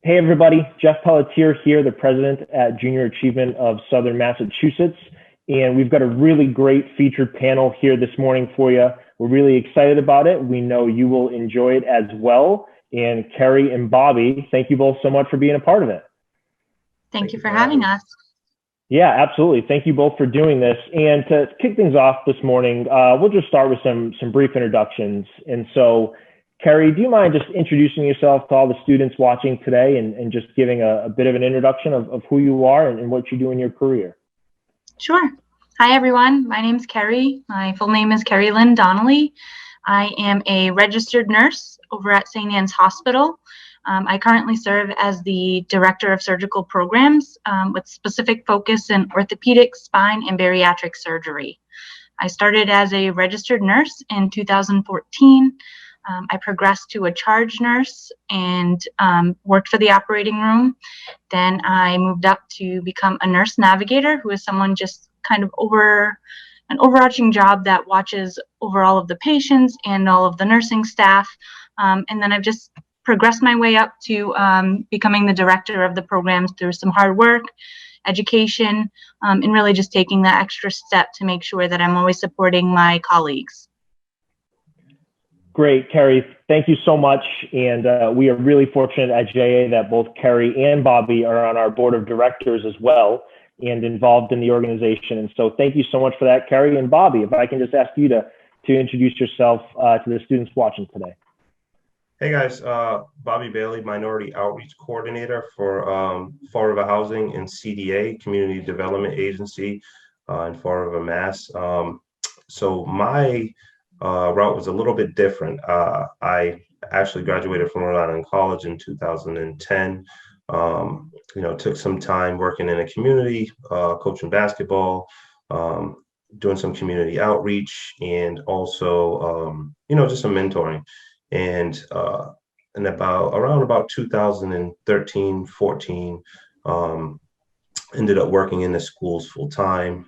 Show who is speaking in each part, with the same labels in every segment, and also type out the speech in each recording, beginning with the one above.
Speaker 1: Hey everybody, Jeff Pelletier here, the president at Junior Achievement of Southern Massachusetts. And we've got a really great featured panel here this morning for you. We're really excited about it. We know you will enjoy it as well. And Carrie and Bobby, thank you both so much for being a part of it.
Speaker 2: Thank you for having us.
Speaker 1: Yeah, absolutely. Thank you both for doing this. And to kick things off this morning, we'll just start with some brief introductions. And so, Carrie, do you mind just introducing yourself to all the students watching today and just giving a bit of an introduction of who you are and what you do in your career?
Speaker 2: Sure. Hi, everyone. My name's Carrie. My full name is Carrie Lynn Donnelly. I am a registered nurse over at St. Anne's Hospital. I currently serve as the Director of Surgical Programs with specific focus in orthopedic, spine, and bariatric surgery. I started as a registered nurse in 2014. I progressed to a charge nurse and worked for the operating room. Then I moved up to become a nurse navigator, who is someone just kind of over an overarching job that watches over all of the patients and all of the nursing staff. And then I've just progressed my way up to becoming the director of the programs through some hard work, education, and really just taking that extra step to make sure that I'm always supporting my colleagues.
Speaker 1: Great, Carrie. Thank you so much. And we are really fortunate at JA that both Carrie and Bobby are on our board of directors as well and involved in the organization. And so thank you so much for that, Carrie and Bobby. If I can just ask you to introduce yourself to the students watching today.
Speaker 3: Hey guys, Bobby Bailey, Minority Outreach Coordinator for Fall River Housing and CDA, Community Development Agency in Fall River, Mass. So my route was a little bit different. I actually graduated from Rhode Island College in 2010. Took some time working in a community, coaching basketball, doing some community outreach, and also, just some mentoring. And around about 2013, 14, ended up working in the schools full time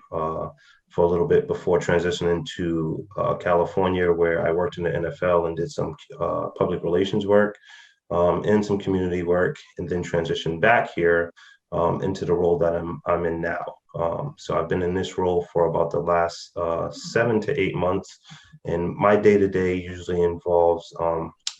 Speaker 3: for a little bit before transitioning to California, where I worked in the NFL and did some public relations work and some community work, and then transitioned back here into the role that I'm in now. So I've been in this role for about the last 7 to 8 months, and my day-to-day usually involves,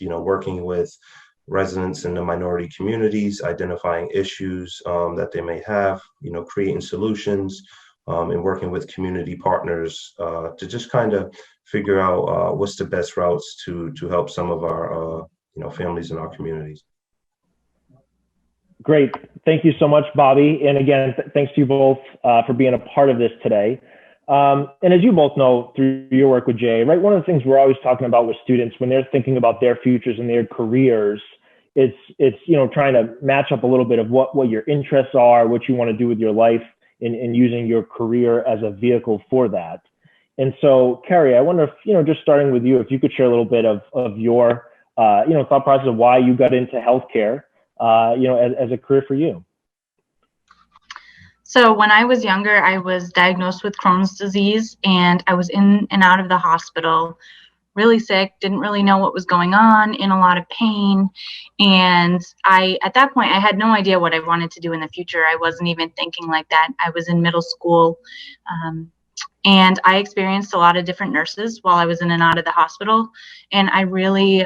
Speaker 3: working with residents in the minority communities, identifying issues that they may have, creating solutions, and working with community partners to just kind of figure out what's the best routes to help some of our, families in our communities.
Speaker 1: Great. Thank you so much, Bobby. And again, thanks to you both for being a part of this today. And as you both know through your work with Jay, right, one of the things we're always talking about with students when they're thinking about their futures and their careers, it's trying to match up a little bit of what your interests are, what you want to do with your life, and using your career as a vehicle for that. And so, Carrie, I wonder if, just starting with you, if you could share a little bit of your, thought process of why you got into healthcare, as a career for you.
Speaker 2: So when I was younger, I was diagnosed with Crohn's disease, and I was in and out of the hospital, really sick, didn't really know what was going on, in a lot of pain. And at that point, I had no idea what I wanted to do in the future. I wasn't even thinking like that. I was in middle school, and I experienced a lot of different nurses while I was in and out of the hospital. And I really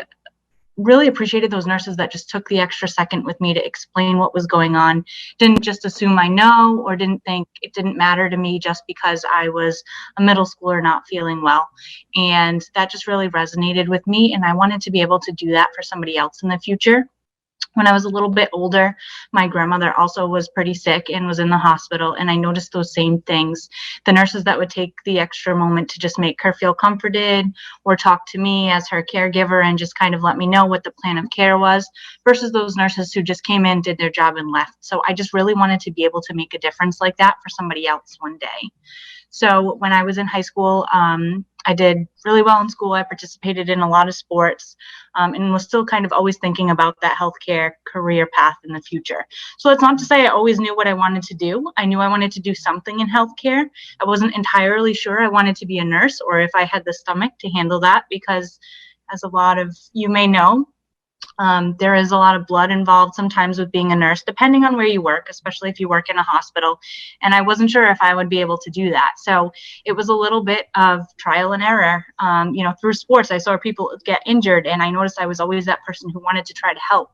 Speaker 2: appreciated those nurses that just took the extra second with me to explain what was going on. Didn't just assume I know, or didn't think it didn't matter to me just because I was a middle schooler not feeling well. And that just really resonated with me. And I wanted to be able to do that for somebody else in the future. When I was a little bit older, my grandmother also was pretty sick and was in the hospital, and I noticed those same things. The nurses that would take the extra moment to just make her feel comforted or talk to me as her caregiver and just kind of let me know what the plan of care was, versus those nurses who just came in, did their job, and left. So I just really wanted to be able to make a difference like that for somebody else one day. So when I was in high school, I did really well in school. I participated in a lot of sports, and was still kind of always thinking about that healthcare career path in the future. So that's not to say I always knew what I wanted to do. I knew I wanted to do something in healthcare. I wasn't entirely sure I wanted to be a nurse or if I had the stomach to handle that, because as a lot of you may know, There is a lot of blood involved sometimes with being a nurse, depending on where you work, especially if you work in a hospital. And I wasn't sure if I would be able to do that. So it was a little bit of trial and error. Through sports, I saw people get injured, and I noticed I was always that person who wanted to try to help.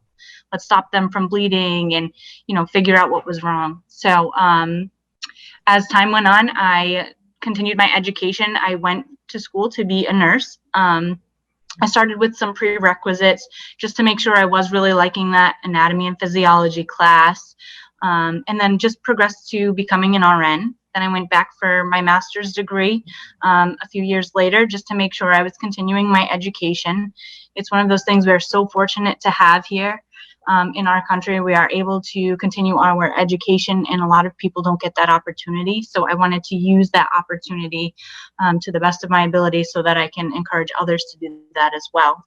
Speaker 2: Let's stop them from bleeding and, figure out what was wrong. So as time went on, I continued my education. I went to school to be a nurse. I started with some prerequisites just to make sure I was really liking that anatomy and physiology class, and then just progressed to becoming an RN. Then I went back for my master's degree a few years later just to make sure I was continuing my education. It's one of those things we're so fortunate to have here. In our country, we are able to continue our education, and a lot of people don't get that opportunity. So I wanted to use that opportunity to the best of my ability so that I can encourage others to do that as well.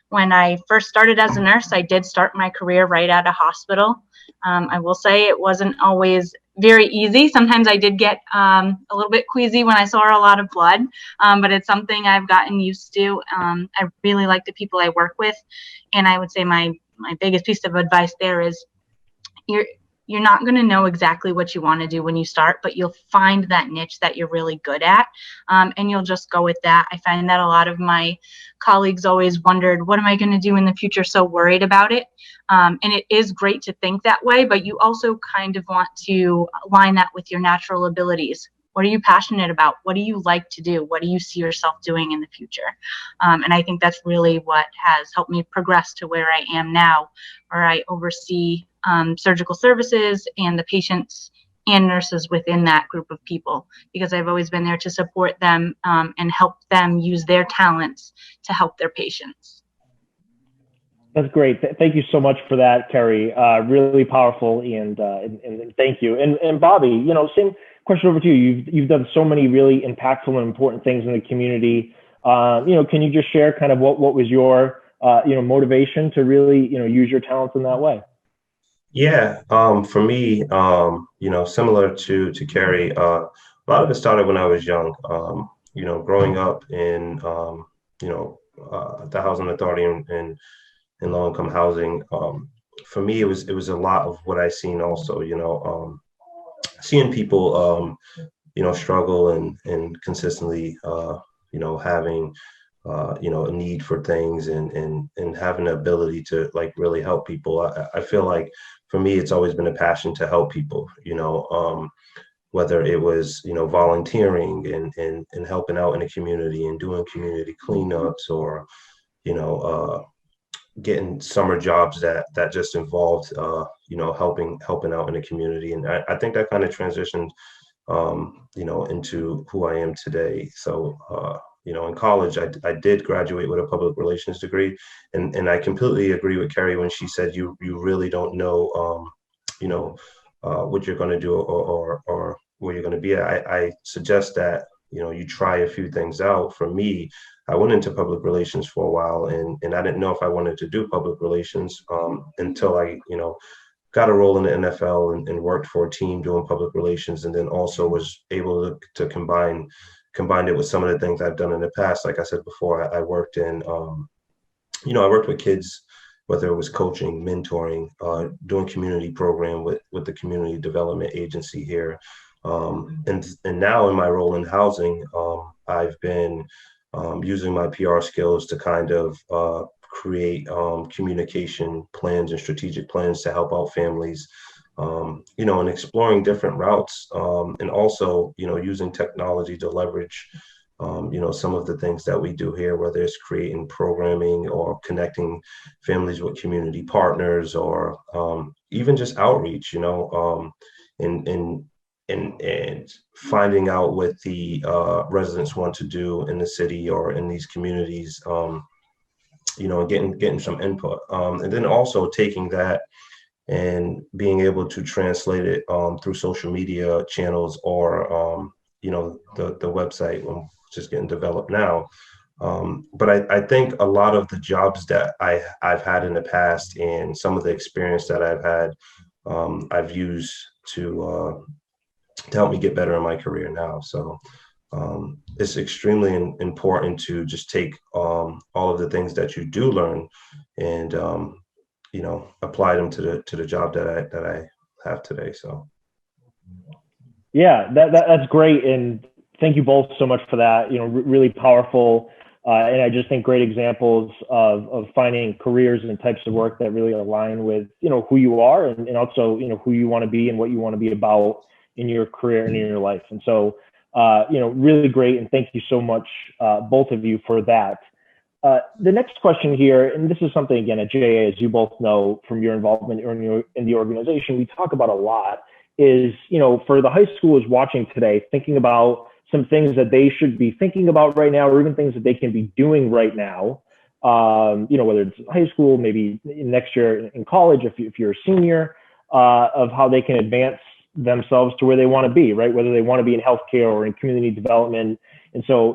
Speaker 2: When I first started as a nurse, I did start my career right at a hospital. I will say it wasn't always very easy. Sometimes I did get a little bit queasy when I saw a lot of blood, but it's something I've gotten used to. I really like the people I work with, and I would say my biggest piece of advice there is you're not going to know exactly what you want to do when you start, but you'll find that niche that you're really good at, and you'll just go with that. I find that a lot of my colleagues always wondered, what am I going to do in the future? So worried about it. And it is great to think that way, but you also kind of want to line that with your natural abilities. What are you passionate about? What do you like to do? What do you see yourself doing in the future? And I think that's really what has helped me progress to where I am now, where I oversee surgical services and the patients and nurses within that group of people, because I've always been there to support them and help them use their talents to help their patients.
Speaker 1: That's great. Thank you so much for that, Carrie. Really powerful, and thank you. And Bobby, same question over to you. You've done so many really impactful and important things in the community. Can you just share kind of what was your motivation to really use your talents in that way?
Speaker 3: Yeah, for me, similar to Carrie, a lot of it started when I was young. Growing up in the housing authority and in low income housing. For me, it was a lot of what I seen also. Seeing people struggle and consistently having a need for things and having the ability to like really help people. I feel like for me, it's always been a passion to help people, whether it was, volunteering and helping out in the community and doing community cleanups, or, getting summer jobs that just involved, helping out in the community. And I think that kind of transitioned, into who I am today. So, in college, I did graduate with a public relations degree, and I completely agree with Carrie when she said you really don't know, what you're going to do or where you're going to be. I suggest that you try a few things out. For me, I went into public relations for a while, and I didn't know if I wanted to do public relations until I got a role in the NFL and worked for a team doing public relations, and then also was able to combine it with some of the things I've done in the past. Like I said before, I worked in, I worked with kids, whether it was coaching, mentoring, doing community program with the community development agency here. And now in my role in housing, I've been using my PR skills to kind of create communication plans and strategic plans to help out families, and exploring different routes, and also, using technology to leverage, some of the things that we do here, whether it's creating programming or connecting families with community partners, or even just outreach, and finding out what the residents want to do in the city or in these communities, and getting some input, and then also taking that and being able to translate it through social media channels, or the website, which is getting developed now. But I think a lot of the jobs that I've had in the past and some of the experience that I've had, I've used to help me get better in my career now. So it's extremely important to just take all of the things that you do learn and apply them to the job that I have today. So
Speaker 1: yeah, that's great, and thank you both so much for that. Really powerful, and I just think great examples of finding careers and types of work that really align with who you are, and also who you want to be and what you want to be about in your career and in your life. And so really great, and thank you so much, both of you, for that. The next question here, and this is something, again, at JA, as you both know from your involvement in the organization, we talk about a lot, is, for the high schoolers watching today, thinking about some things that they should be thinking about right now, or even things that they can be doing right now, whether it's high school, maybe next year in college, if you're a senior, of how they can advance themselves to where they want to be, right? Whether they want to be in healthcare or in community development. And so,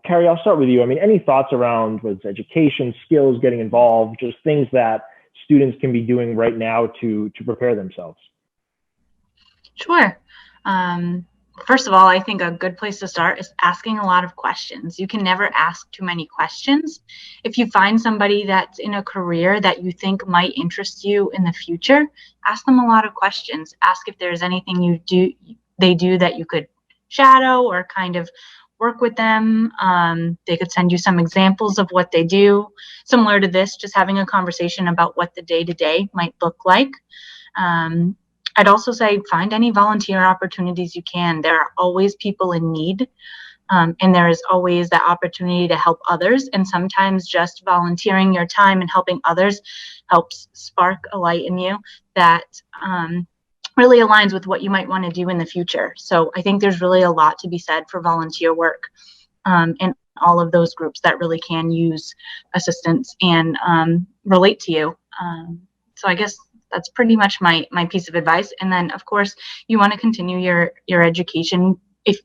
Speaker 1: Carrie, I'll start with you. I mean, any thoughts around what's education, skills, getting involved, just things that students can be doing right now to prepare themselves?
Speaker 2: Sure. First of all, I think a good place to start is asking a lot of questions. You can never ask too many questions. If you find somebody that's in a career that you think might interest you in the future, ask them a lot of questions. Ask if there's anything they do that you could shadow or kind of work with them. They could send you some examples of what they do. Similar to this, just having a conversation about what the day-to-day might look like. I'd also say find any volunteer opportunities you can. There are always people in need, and there is always that opportunity to help others. And sometimes just volunteering your time and helping others helps spark a light in you that really aligns with what you might want to do in the future. So I think there's really a lot to be said for volunteer work and all of those groups that really can use assistance and relate to you. So I guess that's pretty much my piece of advice. And then, of course, you want to continue your education if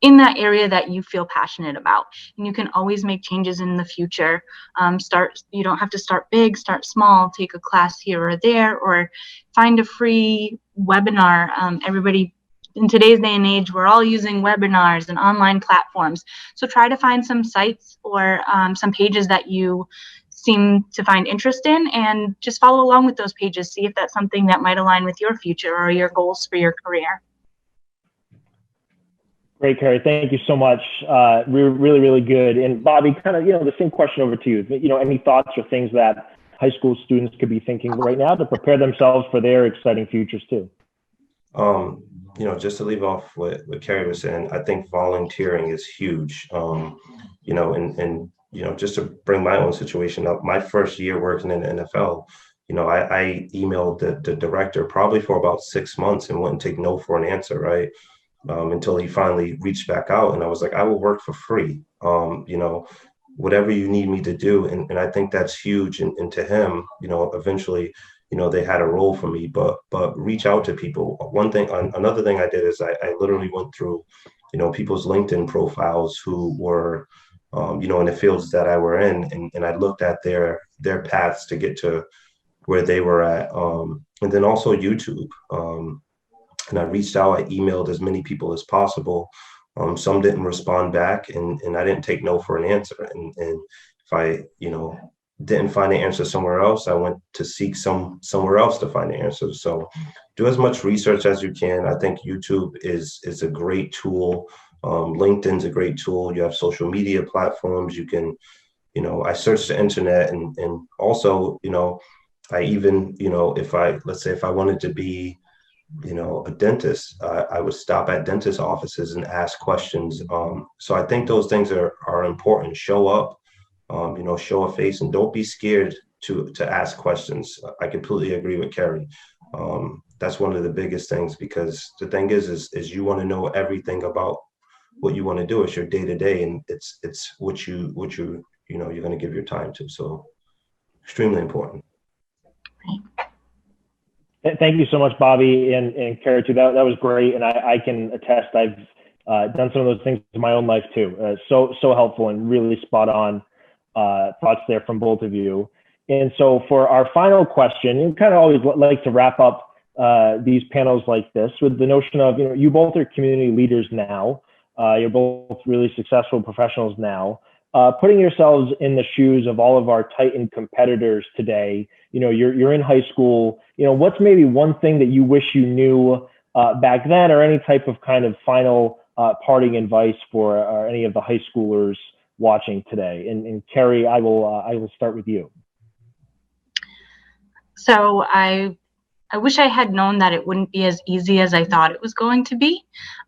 Speaker 2: in that area that you feel passionate about. And you can always make changes in the future. You don't have to start big, start small, take a class here or there, or find a free webinar. Everybody in today's day and age, we're all using webinars and online platforms. So try to find some sites or some pages that you seem to find interest in, and just follow along with those pages. See if that's something that might align with your future or your goals for your career.
Speaker 1: Great, Carrie. Thank you so much. Really, really good. And Bobby, kind of, the same question over to you. Any thoughts or things that high school students could be thinking right now to prepare themselves for their exciting futures too?
Speaker 3: Just to leave off what Carrie was saying, I think volunteering is huge. Just to bring my own situation up, my first year working in the NFL, I emailed the director probably for about 6 months and wouldn't take no for an answer, right? Until he finally reached back out, and I was like, I will work for free, whatever you need me to do. And I think that's huge. And to him, eventually, they had a role for me, but reach out to people. Another thing I did is I literally went through, people's LinkedIn profiles who were, in the fields that I were in, and I looked at their paths to get to where they were at. And then also YouTube. And I reached out, I emailed as many people as possible. Some didn't respond back, and I didn't take no for an answer. And if I, didn't find the answer somewhere else, I went to seek somewhere else to find the answer. So do as much research as you can. I think YouTube is a great tool. LinkedIn's a great tool. You have social media platforms. You can, I searched the internet, and also, I even, if I wanted to be, a dentist, I would stop at dentist offices and ask questions. So I think those things are important. Show up, show a face, and don't be scared to ask questions. I completely agree with Carrie. That's one of the biggest things, because the thing is you want to know everything about what you want to do. It's your day to day, and it's what you're going to give your time to. So extremely important.
Speaker 1: Thank you so much, Bobby and Carrie too. That was great, and I can attest. I've done some of those things in my own life too. So helpful and really spot on thoughts there from both of you. And so for our final question, you kind of always like to wrap up these panels like this with the notion of, you both are community leaders now. You're both really successful professionals now. Putting yourselves in the shoes of all of our Titan competitors today, you're in high school. What's maybe one thing that you wish you knew back then, or any type of kind of final parting advice for any of the high schoolers watching today? And Carrie, I will start with you.
Speaker 2: So I wish I had known that it wouldn't be as easy as I thought it was going to be.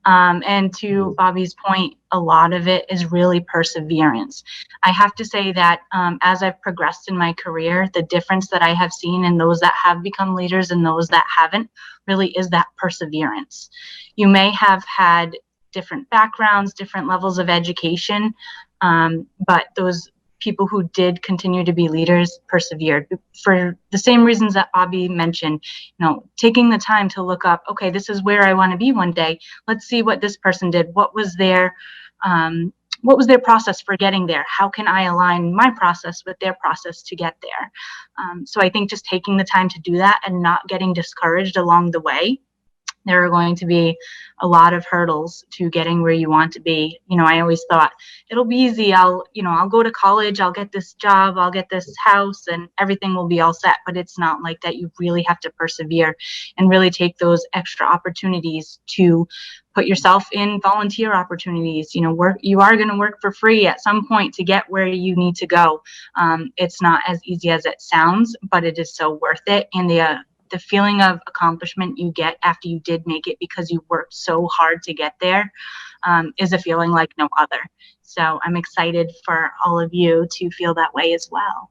Speaker 2: And to Bobby's point, a lot of it is really perseverance. I have to say that as I've progressed in my career, the difference that I have seen in those that have become leaders and those that haven't really is that perseverance. You may have had different backgrounds, different levels of education, but those people who did continue to be leaders persevered for the same reasons that Bobby mentioned, taking the time to look up, okay, this is where I want to be one day. Let's see what this person did. What was their process for getting there? How can I align my process with their process to get there? So I think just taking the time to do that and not getting discouraged along the way. There are going to be a lot of hurdles to getting where you want to be. I always thought it'll be easy. I'll go to college, I'll get this job, I'll get this house, and everything will be all set. But it's not like that. You really have to persevere and really take those extra opportunities to put yourself in volunteer opportunities. You are going to work for free at some point to get where you need to go. It's not as easy as it sounds, but it is so worth it. And the feeling of accomplishment you get after you did make it because you worked so hard to get there is a feeling like no other. So I'm excited for all of you to feel that way as well.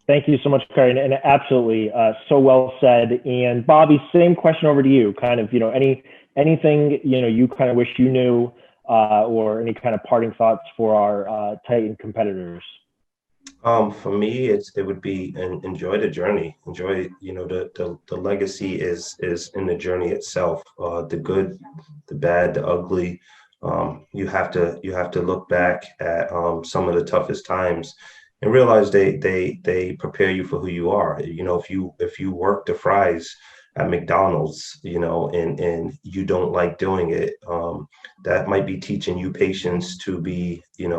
Speaker 1: Thank you so much, Karen, and absolutely, so well said. And Bobby, same question over to you. Kind of, anything you kind of wish you knew, or any kind of parting thoughts for our Titan competitors.
Speaker 3: For me, it would be enjoy the journey. Enjoy, the legacy is in the journey itself. The good, the bad, the ugly. You have to look back at some of the toughest times and realize they prepare you for who you are. If you work the fries at McDonald's, and you don't like doing it, that might be teaching you patience to be, in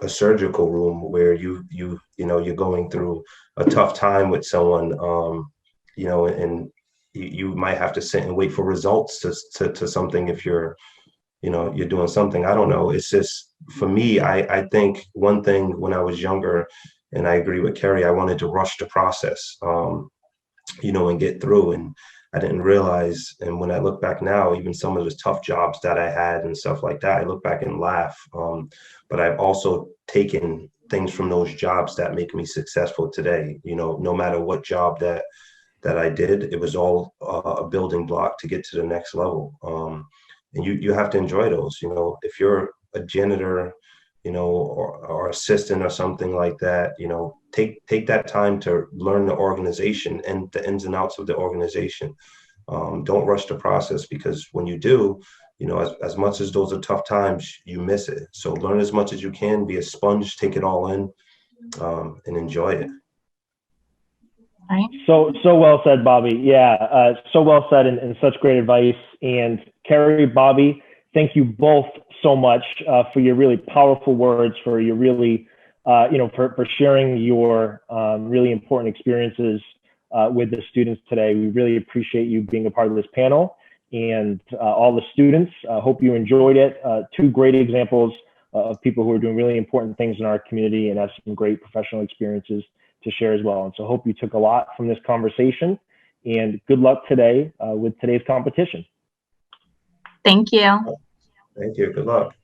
Speaker 3: a surgical room where you're going through a tough time with someone, and you might have to sit and wait for results to something if you're doing something. I don't know. It's just, for me, I think one thing when I was younger, and I agree with Carrie, I wanted to rush the process, and get through. And I didn't realize, and when I look back now, even some of the tough jobs that I had and stuff like that, I look back and laugh. But I've also taken things from those jobs that make me successful today. No matter what job that I did, it was all a building block to get to the next level. And you have to enjoy those. If you're a janitor, or assistant or something like that, take that time to learn the organization and the ins and outs of the organization. Don't rush the process, because when you do, as much as those are tough times, you miss it. So learn as much as you can, be a sponge, take it all in, and enjoy it.
Speaker 2: Right.
Speaker 1: So well said, Bobby. Yeah, so well said, and such great advice. And Carrie, Bobby, thank you both so much for your really powerful words, for your really, for sharing your really important experiences with the students today. We really appreciate you being a part of this panel, and all the students. Hope you enjoyed it. Two great examples of people who are doing really important things in our community and have some great professional experiences to share as well. And so hope you took a lot from this conversation, and good luck today with today's competition.
Speaker 2: Thank you.
Speaker 3: Thank you. Good luck.